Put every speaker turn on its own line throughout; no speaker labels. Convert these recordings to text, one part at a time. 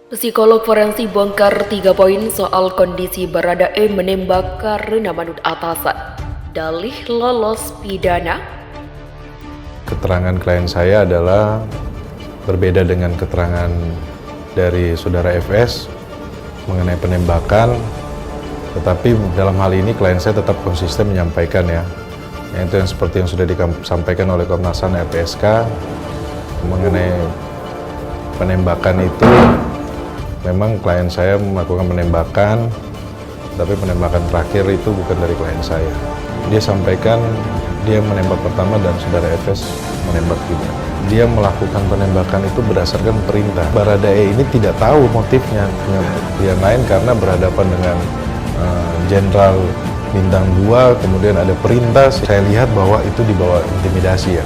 Psikolog forensik bongkar 3 poin soal kondisi Baradae menembak karena manut atasan. Dalih lolos pidana.
Keterangan klien saya adalah berbeda dengan keterangan dari saudara FS mengenai penembakan, tetapi dalam hal ini klien saya tetap konsisten menyampaikan yaitu yang seperti yang sudah disampaikan oleh Komnas HAM LPSK mengenai penembakan itu. Memang klien saya melakukan penembakan, tapi penembakan terakhir itu bukan dari klien saya. Dia sampaikan dia menembak pertama dan saudara FS menembak juga. Dia melakukan penembakan itu berdasarkan perintah. Baradae ini tidak tahu motifnya. Yang lain karena berhadapan dengan Jenderal Bintang 2, kemudian ada perintah. Saya lihat bahwa itu dibawa intimidasi ya.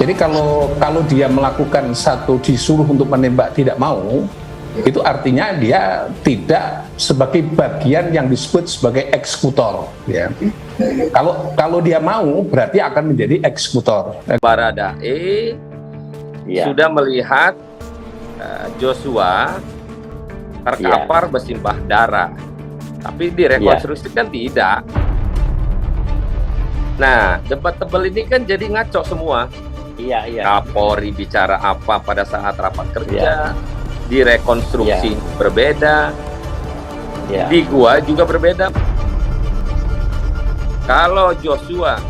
Jadi kalau dia melakukan satu disuruh untuk menembak tidak mau, itu artinya dia tidak sebagai bagian yang disebut sebagai eksekutor ya. Kalau dia mau berarti akan menjadi eksekutor.
Baradae sudah melihat Joshua terkapar bersimbah darah, tapi direkonstruksikan tidak. Nah, debat tebal ini kan jadi ngaco semua. Kapolri bicara apa pada saat rapat kerja, direkonstruksi berbeda, di gua juga berbeda. Kalau Joshua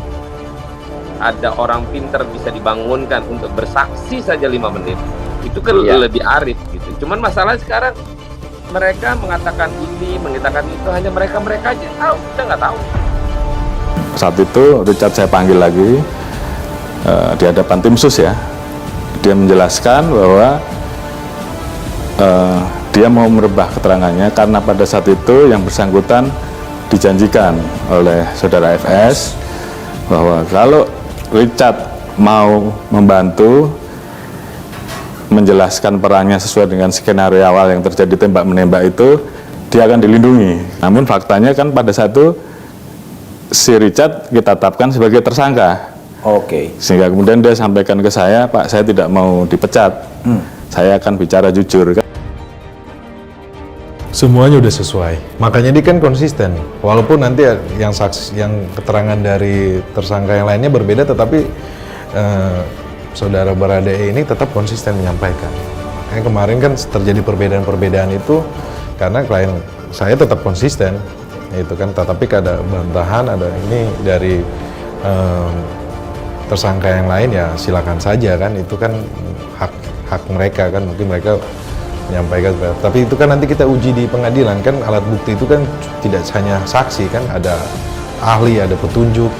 ada orang pinter bisa dibangunkan untuk bersaksi saja 5 menit, itu kan lebih arif gitu. Cuman masalah sekarang mereka mengatakan ini, mengatakan itu, hanya mereka aja tahu, kita nggak tahu.
Saat itu Richard saya panggil lagi di hadapan tim sus ya. Dia menjelaskan bahwa dia mau merubah keterangannya karena pada saat itu yang bersangkutan dijanjikan oleh saudara FS bahwa kalau Richard mau membantu menjelaskan perannya sesuai dengan skenario awal yang terjadi tembak-menembak itu, dia akan dilindungi. Namun faktanya kan pada saat itu si Richard kita tetapkan sebagai tersangka. Sehingga kemudian dia sampaikan ke saya, Pak, saya tidak mau dipecat. Saya akan bicara jujur.
Semuanya udah sesuai. Makanya dia kan konsisten. Walaupun nanti yang saksi, yang keterangan dari tersangka yang lainnya berbeda, tetapi saudara Baradae ini tetap konsisten menyampaikan. Makanya kemarin kan terjadi perbedaan-perbedaan itu karena klien saya tetap konsisten, itu kan. Tetapi ada bantahan, ada ini dari tersangka yang lain, ya silakan saja kan. Itu kan hak mereka kan. Mungkin mereka menyampaikan, tapi itu kan nanti kita uji di pengadilan kan. Alat bukti itu kan tidak hanya saksi kan, ada ahli, ada petunjuk.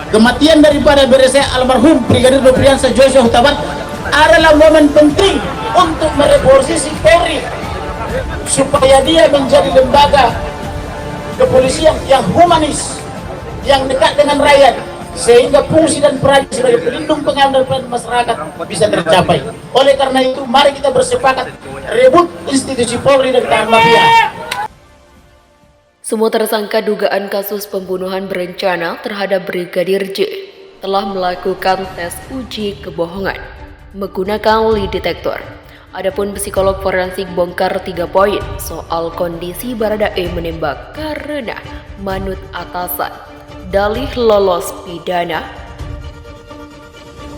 Kematian daripada BRC almarhum Brigadir Nofriansah Joshua Huta Barat adalah momen penting untuk mereposisi Polri supaya dia menjadi lembaga kepolisian yang humanis, yang dekat dengan rakyat, sehingga fungsi dan peran sebagai pelindung pengaman dan masyarakat bisa tercapai. Oleh karena itu, mari kita bersepakat rebut institusi Polri dan tahan mafia.
Semua tersangka dugaan kasus pembunuhan berencana terhadap Brigadir J telah melakukan tes uji kebohongan menggunakan lie detektor. Adapun psikolog forensik bongkar 3 poin soal kondisi Baradae menembak karena manut atasan. Dalih lolos pidana.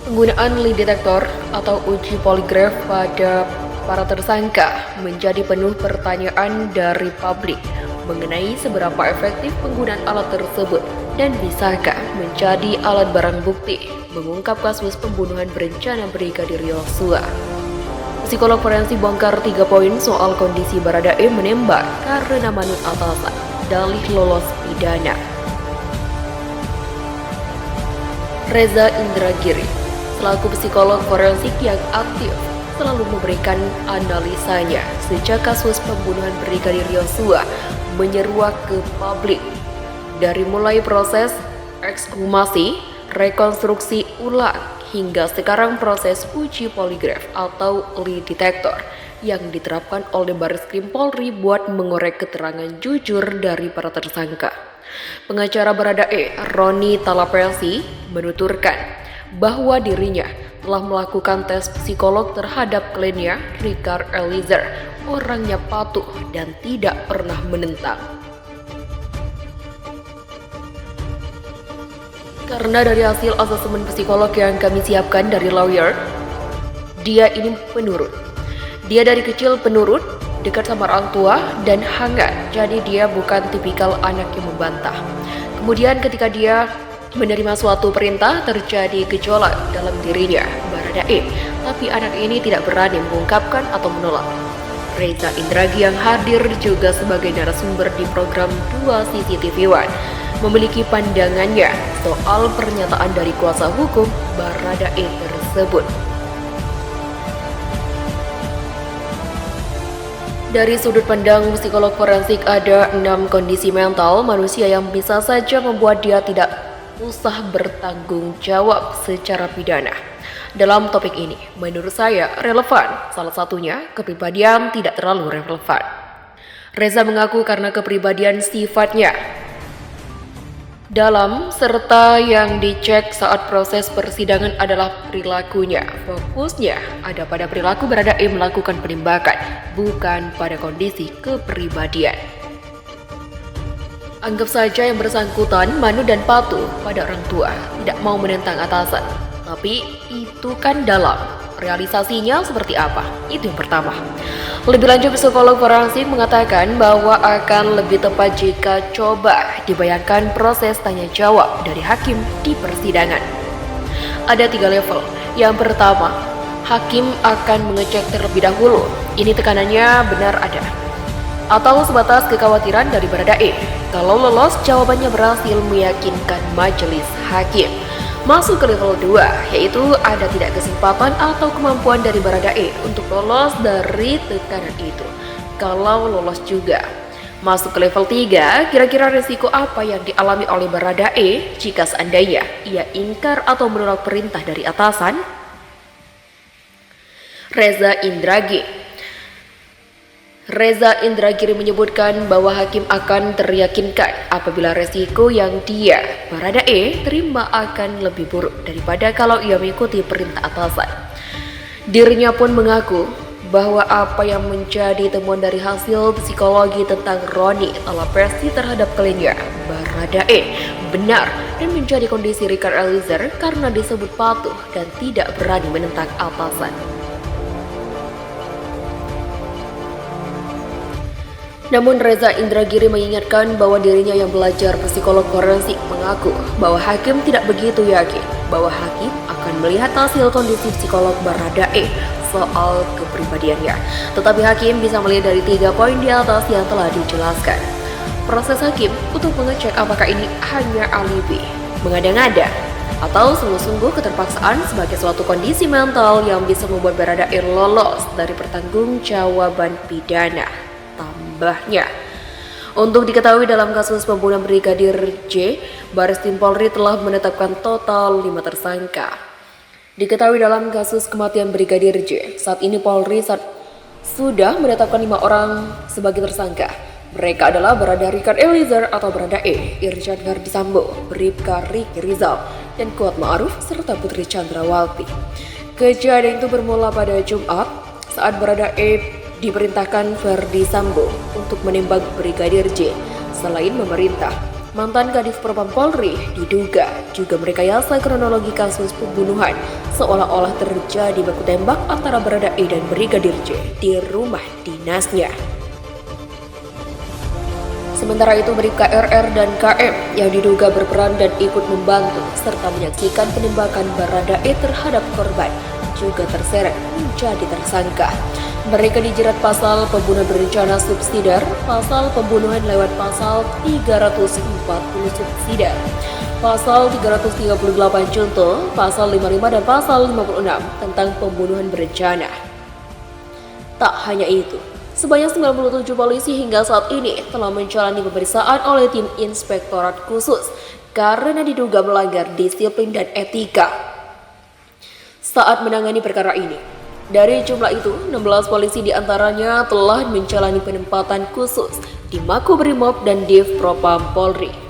Penggunaan lie detektor atau uji poligraf pada para tersangka menjadi penuh pertanyaan dari publik mengenai seberapa efektif penggunaan alat tersebut dan bisakah menjadi alat barang bukti mengungkap kasus pembunuhan berencana Brigadir Yosua. Psikolog forensik bongkar 3 poin soal kondisi Baradae menembak karena manut atasan. Dalih lolos pidana. Reza Indragiri, selaku psikolog forensik yang aktif, selalu memberikan analisanya sejak kasus pembunuhan Brigadir Yosua menyeruak ke publik. Dari mulai proses ekshumasi, rekonstruksi ulang, hingga sekarang proses uji poligraf atau lie detektor yang diterapkan oleh Barreskrim Polri buat mengorek keterangan jujur dari para tersangka. Pengacara Baradae, Roni Talapesi, menuturkan bahwa dirinya telah melakukan tes psikolog terhadap kliennya Richard Eliezer. Orangnya patuh dan tidak pernah menentang. Karena dari hasil asesmen psikolog yang kami siapkan dari lawyer, dia ini penurut. Dia dari kecil penurut, dekat sama orang tua, dan hangat. Jadi dia bukan tipikal anak yang membantah. Kemudian ketika dia menerima suatu perintah, terjadi gejolak dalam dirinya, Baradae. Tapi anak ini tidak berani mengungkapkan atau menolak. Reza Indragiri yang hadir juga sebagai narasumber di program 2 CCTV One memiliki pandangannya soal pernyataan dari kuasa hukum Baradae tersebut. Dari sudut pandang psikolog forensik, ada 6 kondisi mental manusia yang bisa saja membuat dia tidak usah bertanggung jawab secara pidana. Dalam topik ini, menurut saya relevan. Salah satunya, kepribadian tidak terlalu relevan. Reza mengaku karena kepribadian sifatnya dalam serta yang dicek saat proses persidangan adalah perilakunya. Fokusnya ada pada perilaku Baradae melakukan penembakan, bukan pada kondisi kepribadian. Anggap saja yang bersangkutan manut dan patuh pada orang tua, tidak mau menentang atasan. Tapi itu kan dalam. Realisasinya seperti apa? Itu yang pertama. Lebih lanjut, psikolog forensik mengatakan bahwa akan lebih tepat jika coba dibayangkan proses tanya jawab dari hakim di persidangan. Ada 3 level. Yang pertama, hakim akan mengecek terlebih dahulu. Ini tekanannya benar ada, atau sebatas kekhawatiran dari Baradae. Kalau lolos, jawabannya berhasil meyakinkan majelis hakim. Masuk ke level 2, yaitu ada tidak kesempatan atau kemampuan dari Baradae untuk lolos dari tekanan itu. Kalau lolos juga. Masuk ke level 3, kira-kira risiko apa yang dialami oleh Baradae jika seandainya ia ingkar atau menolak perintah dari atasan? Reza Indragiri menyebutkan bahwa hakim akan teryakinkan apabila resiko yang dia, Baradae, terima akan lebih buruk daripada kalau ia mengikuti perintah atasan. Dirinya pun mengaku bahwa apa yang menjadi temuan dari hasil psikologi tentang Roni Talapesi terhadap kliennya, Baradae, benar dan menjadi kondisi Richard Eliezer karena disebut patuh dan tidak berani menentang atasan. Namun Reza Indragiri mengingatkan bahwa dirinya yang belajar psikolog forensik mengaku bahwa hakim tidak begitu yakin bahwa hakim akan melihat hasil kondisi psikolog Baradae soal kepribadiannya. Tetapi hakim bisa melihat dari 3 poin di atas yang telah dijelaskan. Proses hakim untuk mengecek apakah ini hanya alibi, mengada-ngada, atau sungguh-sungguh keterpaksaan sebagai suatu kondisi mental yang bisa membuat Baradae lolos dari pertanggungjawaban pidana. Tambahnya, untuk diketahui dalam kasus pembunuhan Brigadir J, Bareskrim Polri telah menetapkan total 5 tersangka. Diketahui dalam kasus kematian Brigadir J, saat ini Polri sudah menetapkan 5 orang sebagai tersangka. Mereka adalah Barada Richard Eliezer atau Baradae, Irsyad Verdi Sambo, Bribka Riki Rizal, dan Kuat Ma'ruf serta Putri Chandrawati. Kejadian itu bermula pada Jumat saat Baradae diperintahkan Verdi Sambo untuk menembak Brigadir J. Selain memerintah, mantan Kadif Propam Polri diduga juga merekayasa kronologi kasus pembunuhan seolah-olah terjadi baku tembak antara Baradae dan Brigadir J di rumah dinasnya. Sementara itu, Bribka RR dan KM yang diduga berperan dan ikut membantu serta menyaksikan penembakan Baradae terhadap korban juga terseret menjadi tersangka. Mereka dijerat pasal pembunuhan berencana subsidiar, pasal pembunuhan lewat pasal 340 subsidiar, pasal 338 contoh, pasal 55 dan pasal 56 tentang pembunuhan berencana. Tak hanya itu, sebanyak 97 polisi hingga saat ini telah menjalani pemeriksaan oleh tim Inspektorat Khusus karena diduga melanggar disiplin dan etika saat menangani perkara ini. Dari jumlah itu, 16 polisi diantaranya telah menjalani penempatan khusus di Makobrimob dan Div Propam Polri.